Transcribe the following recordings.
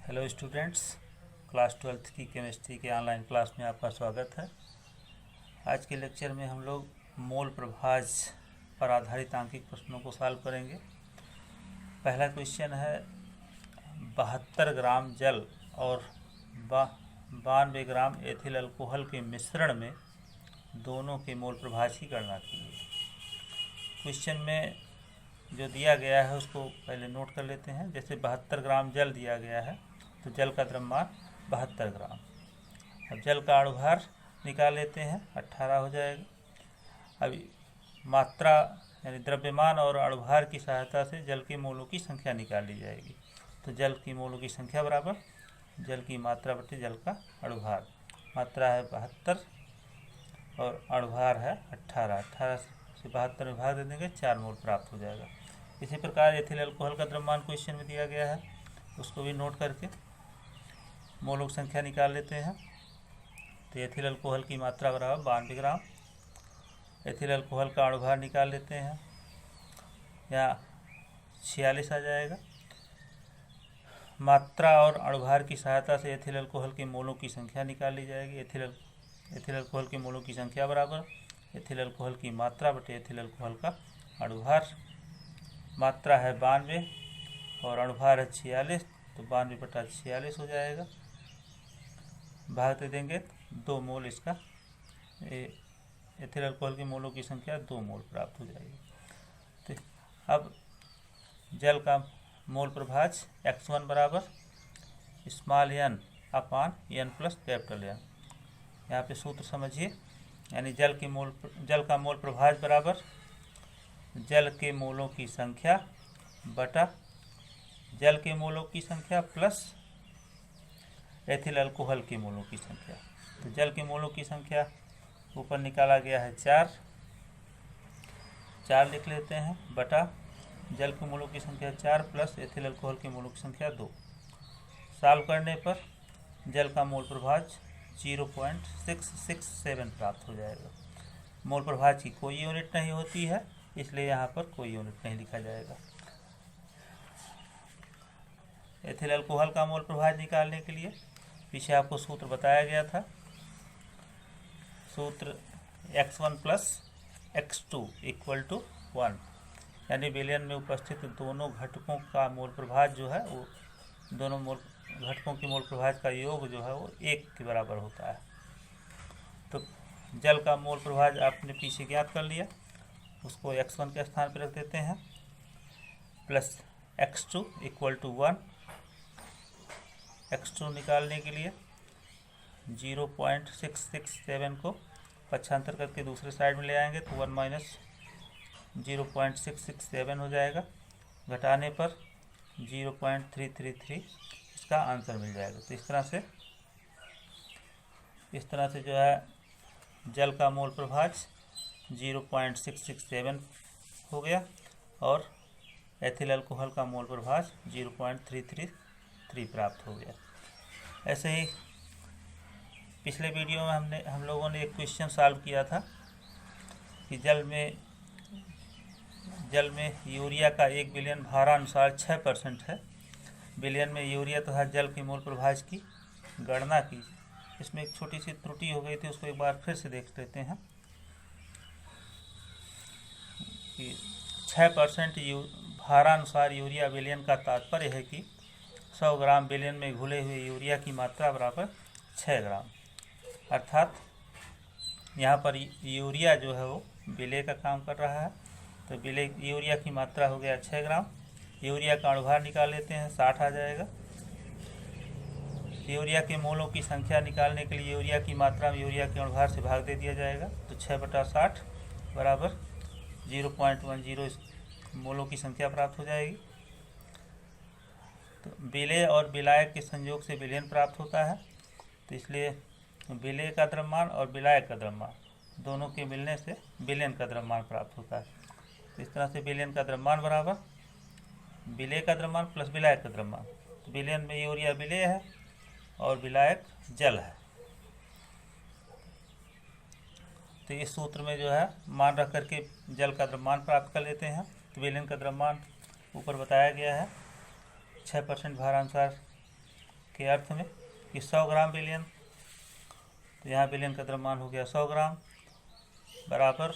Hello students, class 12th की chemistry के online class में आपका स्वागत है। आज के लेक्चर में हम लोग मोल प्रभाज पर आधारित आंकिक प्रश्नों को सॉल्व करेंगे। पहला क्वेश्चन है 72 ग्राम जल और 92 ग्राम एथिल अल्कोहल के मिश्रण में दोनों के मोल प्रभाज की गणना कीजिए। क्वेश्चन में जो दिया गया है उसको पहले नोट कर लेते हैं। जैसे 72 ग्राम जल दिया गया है तो जल का द्रव्यमान 72 ग्राम। अब जल का अणुभार निकाल लेते हैं, 18 हो जाएगा। अभी मात्रा यानी द्रव्यमान और अणुभार की सहायता से जल के मोलों की संख्या निकाल ली जाएगी। तो जल की मोलों की संख्या बराबर जल की मात्रा बटे जल का अणुभार। मात्रा है 72 और अणुभार है 18। 18 से 72 में भाग दे देंगे, 4 मोल प्राप्त हो जाएगा। इसी प्रकार एथिल अल्कोहल का द्रव्यमान क्वेश्चन में दिया गया है, उसको भी नोट करके मोलों की संख्या निकाल लेते हैं। तो एथिल अल्कोहल की मात्रा बराबर 92 ग्राम। एथिल अल्कोहल का अणुभार निकाल लेते हैं, यहाँ 46 आ जाएगा। मात्रा और अणुभार की सहायता से एथिल अल्कोहल के मोलों की संख्या निकाल ली जाएगी। एथिल अल्कोहल के मोलों की संख्या बराबर एथिल अल्कोहल की मात्रा बटे एथिल अल्कोहल का अणुभार। मात्रा है 92 और अणुभार है 46, तो 92 बटा 46 हो जाएगा। भाग दे देंगे 2 मोल, इसका एथिल अल्कोहल के मोलों की संख्या 2 मोल प्राप्त हो जाएगी। तो अब जल का मोल प्रभाज x1 बराबर स्मॉल n अपान n प्लस कैपिटल N। यहाँ पे सूत्र समझिए, यानी जल का मोल प्रभाज बराबर जल के मोलों की संख्या बटा जल के मोलों की संख्या प्लस एथिल अल्कोहल के मोलों की संख्या। तो जल के मोलों की संख्या ऊपर निकाला गया है 4 लिख लेते हैं, बटा जल के मोलों की संख्या 4 प्लस एथिल अल्कोहल के मोलों की संख्या 2। सॉल्व करने पर जल का मोल प्रभाज 0.667 प्राप्त हो जाएगा। मोल प्रभाज की कोई यूनिट नहीं होती है, इसलिए यहाँ पर कोई यूनिट नहीं लिखा जाएगा। एथिल अल्कोहल का मोल प्रभाज निकालने के लिए पीछे आपको सूत्र बताया गया था। सूत्र x1 plus x2 equal to 1, यानी विलयन में उपस्थित दोनों घटकों का मोल प्रभाज जो है वो दोनों घटकों के मोल प्रभाज का योग जो है वो 1 के बराबर होता है। तो जल का मोल प्रभाज आपने पीछे ज्ञात कर लिया, उसको x1 के स्थान पर रख देते हैं, plus x2 equal to 1। x2 निकालने के लिए 0.667 को पक्षांतर करके दूसरे साइड में ले आएंगे तो 1 माइनस 0.667 हो जाएगा। घटाने पर 0.333 इसका आंसर मिल जाएगा। तो इस तरह से जो है जल का मोल प्रभाज 0.667 हो गया और एथिल अल्कोहल का मोल प्रभाज 0.333 प्राप्त हो गया। ऐसे ही पिछले वीडियो में हम लोगों ने एक क्वेश्चन सॉल्व किया था कि जल में यूरिया का 1 बिलियन भारानुसार 6% है। बिलियन में यूरिया तथा जल के मोल प्रभाज की गणना की। इसमें एक छोटी सी त्रुटि हो गई थी, उसको एक बार फिर से देख लेते हैं कि 6% भारानुसार यूरिया बिलियन का तात्पर्य है कि 100 ग्राम बिलियन में घुले हुए यूरिया की मात्रा बराबर 6 ग्राम। अर्थात यहाँ पर यूरिया जो है वो विलेय का काम कर रहा है। तो यूरिया की मात्रा हो गया 6 ग्राम। यूरिया का अणुभार निकाल लेते हैं, 60 आ जाएगा। यूरिया के मोलों की संख्या निकालने के लिए यूरिया की मात्रा में यूरिया के अणुभार से भाग दे दिया जाएगा। तो 6 बटा 60 बराबर 0.10 मोलों की संख्या प्राप्त हो जाएगी। तो विलेय और विलायक के संयोग से विलयन प्राप्त होता है, तो इसलिए विलेय का द्रव्यमान और विलायक का द्रव्यमान दोनों के मिलने से विलयन का द्रव्यमान प्राप्त होता है। तो इस तरह से विलयन का द्रव्यमान बराबर विलेय का द्रव्यमान प्लस विलायक का द्रव्यमान। तो विलयन में यूरिया विलेय है और विलायक जल है। तो इस सूत्र में जो है मान रख करके जल का द्रव्यमान प्राप्त कर लेते हैं। तो विलयन का द्रव्यमान ऊपर बताया गया है, 6% भारानुसार के अर्थ में कि 100 ग्राम विलयन, तो यहाँ विलयन का द्रव्यमान हो गया 100 ग्राम बराबर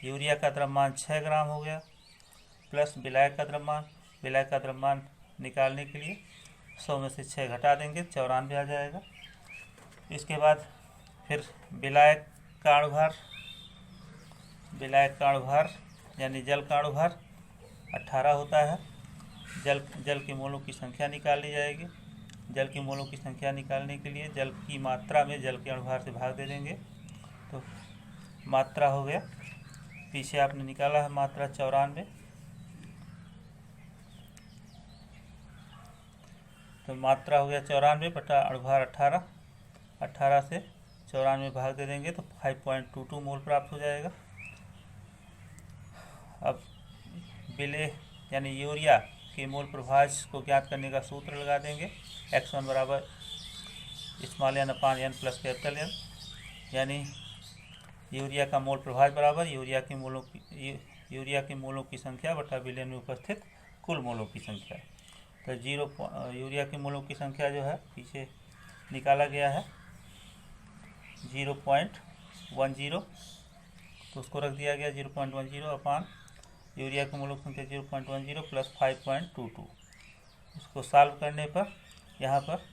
यूरिया का द्रव्यमान 6 ग्राम हो गया प्लस विलायक का द्रव्यमान। विलायक का द्रव्यमान निकालने के लिए 100 में से 6 घटा देंगे, 94 आ जाएगा। इसके बाद फिर विलायक का अणुभार यानी जल का अणुभार 18 होता है। जल के मोलों की संख्या निकाल ली जाएगी। जल की मोलों की संख्या निकालने के लिए जल की मात्रा में जल के अणुभार से भाग दे देंगे, तो मात्रा हो गया, पीछे आपने निकाला है मात्रा 94, तो मात्रा हो गया 94 बटा अणुभार 18, 18 से 94 भाग दे देंगे तो 5.22 मोल प्राप्त हो जाएगा। अब विलेय यानी यूरिया के मोल प्रभाज को ज्ञात करने का सूत्र लगा देंगे। x1 बराबर n/n प्लस N, यानी यूरिया का मोल प्रभाज बराबर यूरिया के मोलों की संख्या बटा विलयन में उपस्थित कुल मोलों की संख्या। तो यूरिया के मोलों की संख्या जो है पीछे निकाला गया है 0.10, तो उसको रख दिया गया 0.10 अपान यूरिया के मोलों की संख्या 0.10 प्लस 5.22। उसको सॉल्व करने पर यहाँ पर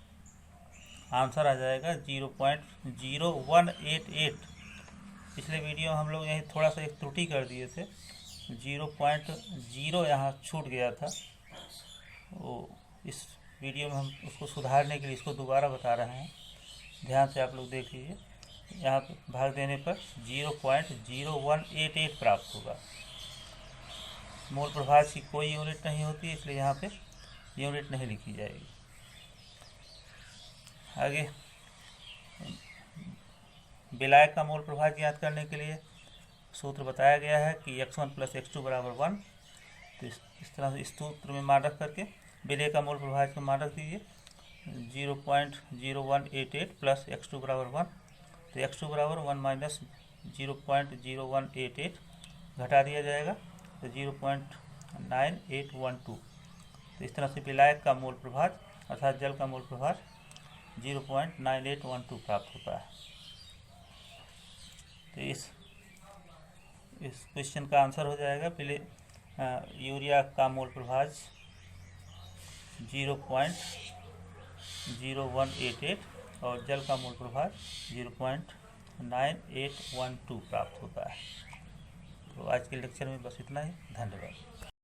आंसर आ जाएगा 0.0188। पिछले वीडियो में हम लोग यहीं थोड़ा सा एक त्रुटि कर दिए थे, 0.0 यहाँ छूट गया था। वो इस वीडियो में हम उसको सुधारने के लिए इसको दोबारा बता रहे हैं, ध्यान से आप लोग देख लीजिए। यहाँ पर भाग देने पर 0.0188 प्राप्त होगा। मोल प्रभाज की कोई यूनिट नहीं होती, इसलिए यहाँ पे यूनिट नहीं लिखी जाएगी। आगे विलायक का मोल प्रभाज ज्ञात करने के लिए सूत्र बताया गया है कि x1 प्लस x2 बराबर 1। तो इस तरह से इस सूत्र में मान रख करके विलेय का मोल प्रभाज को मान रख दीजिए 0.0188 प्लस x2 बराबर 1। तो x2 बराबर 1 माइनस 0.0188 घटा दिया जाएगा तो 0.9812। तो इस तरह से विलायक का मोल प्रभाज अर्थात जल का मोल प्रभाज 0.9812 प्राप्त होता है। तो इस क्वेश्चन का आंसर हो जाएगा यूरिया का मोल प्रभाज 0.0188 और जल का मोल प्रभाज 0.9812 प्राप्त होता है। तो आज के लेक्चर में बस इतना ही। धन्यवाद।